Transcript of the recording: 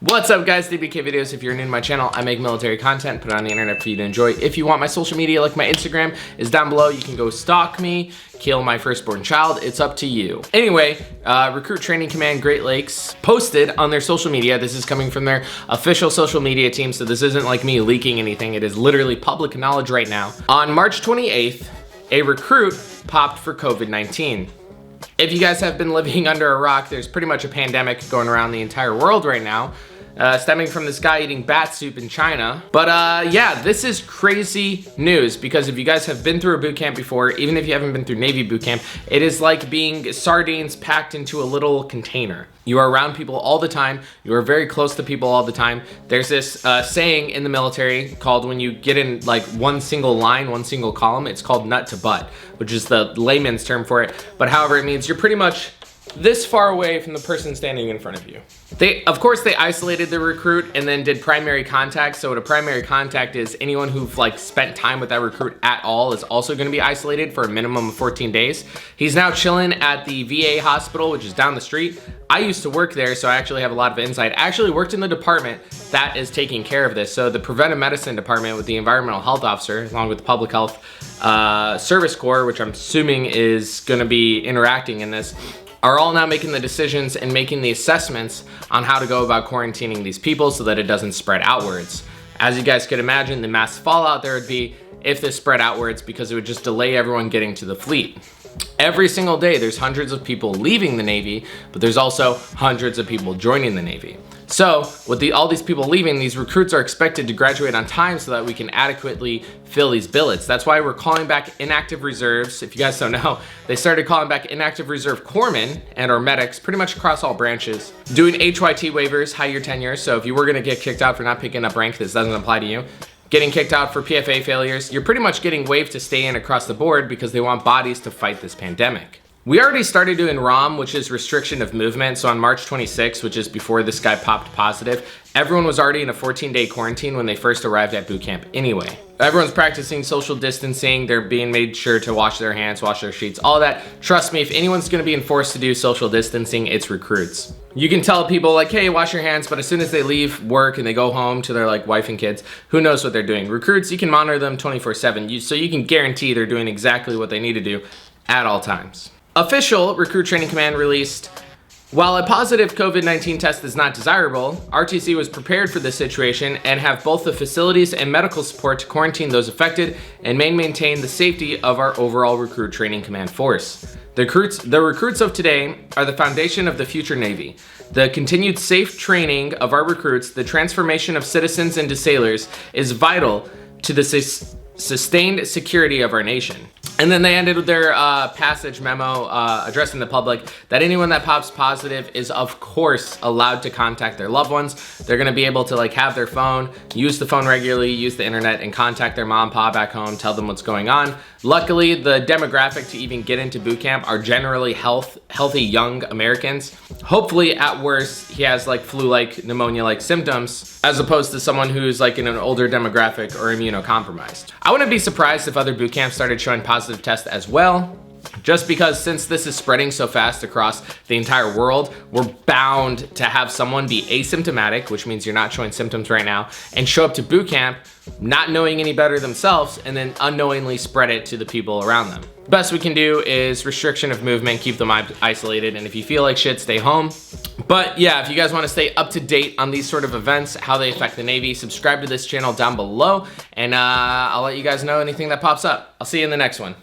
What's up guys, DwkYT videos. If you're new to my channel, I make military content, put it on the internet for you to enjoy. If you want my social media, like my Instagram is down below. You can go stalk me, kill my firstborn child, it's up to you. Anyway, Recruit Training Command Great Lakes posted on their social media. This is coming from their official social media team, so this isn't like me leaking anything. It is literally public knowledge right now. On March 28th, a recruit popped for COVID-19. If you guys have been living under a rock, there's pretty much a pandemic going around the entire world right now, stemming from this guy eating bat soup in China. But yeah, this is crazy news because if you guys have been through a boot camp before, even if you haven't been through Navy boot camp, it is like being sardines packed into a little container. You are around people all the time. You are very close to people all the time. There's this saying in the military called when you get in like one single line, one single column, it's called nut to butt, which is the layman's term for it. But however, it means you're pretty much this far away from the person standing in front of you. Of course, they isolated the recruit and then did primary contact. So what a primary contact is, anyone who've like spent time with that recruit at all is also gonna be isolated for a minimum of 14 days. He's now chilling at the VA hospital, which is down the street. I used to work there, so I actually have a lot of insight. I actually worked in the department that is taking care of this. So the preventive medicine department with the environmental health officer, along with the public health service corps, which I'm assuming is gonna be interacting in this, are all now making the decisions and making the assessments on how to go about quarantining these people so that it doesn't spread outwards. As you guys could imagine, the mass fallout there would be if this spread outwards, because it would just delay everyone getting to the fleet. Every single day, there's hundreds of people leaving the Navy, but there's also hundreds of people joining the Navy. So with all these people leaving, these recruits are expected to graduate on time so that we can adequately fill these billets. That's why we're calling back inactive reserves. If you guys don't know, they started calling back inactive reserve corpsmen and our medics pretty much across all branches. Doing HYT waivers, high year tenure. So if you were gonna get kicked out for not picking up rank, this doesn't apply to you. Getting kicked out for PFA failures, you're pretty much getting waived to stay in across the board because they want bodies to fight this pandemic. We already started doing ROM, which is restriction of movement. So on March 26th, which is before this guy popped positive, everyone was already in a 14-day quarantine when they first arrived at boot camp anyway. Everyone's practicing social distancing. They're being made sure to wash their hands, wash their sheets, all that. Trust me, if anyone's gonna be enforced to do social distancing, it's recruits. You can tell people like, hey, wash your hands, but as soon as they leave work and they go home to their like wife and kids, who knows what they're doing? Recruits, you can monitor them 24/7, so you can guarantee they're doing exactly what they need to do at all times. Official Recruit Training Command released, while a positive COVID-19 test is not desirable, RTC was prepared for this situation and have both the facilities and medical support to quarantine those affected and maintain the safety of our overall Recruit Training Command force. The recruits of today are the foundation of the future Navy. The continued safe training of our recruits, the transformation of citizens into sailors, is vital to the sustained security of our nation. And then they ended with their passage memo addressing the public that anyone that pops positive is of course allowed to contact their loved ones. They're gonna be able to like have their phone, use the phone regularly, use the internet, and contact their mom, pa back home, tell them what's going on. Luckily, the demographic to even get into boot camp are generally healthy young Americans. Hopefully, at worst, he has like flu-like, pneumonia-like symptoms, as opposed to someone who's like in an older demographic or immunocompromised. I wouldn't be surprised if other boot camps started showing positive tests as well, just because since this is spreading so fast across the entire world, we're bound to have someone be asymptomatic, which means you're not showing symptoms right now, and show up to boot camp not knowing any better themselves and then unknowingly spread it to the people around them. Best we can do is restriction of movement, keep them isolated, and if you feel like shit, stay home. But yeah, if you guys want to stay up to date on these sort of events, how they affect the Navy, subscribe to this channel down below, and I'll let you guys know anything that pops up. I'll see you in the next one.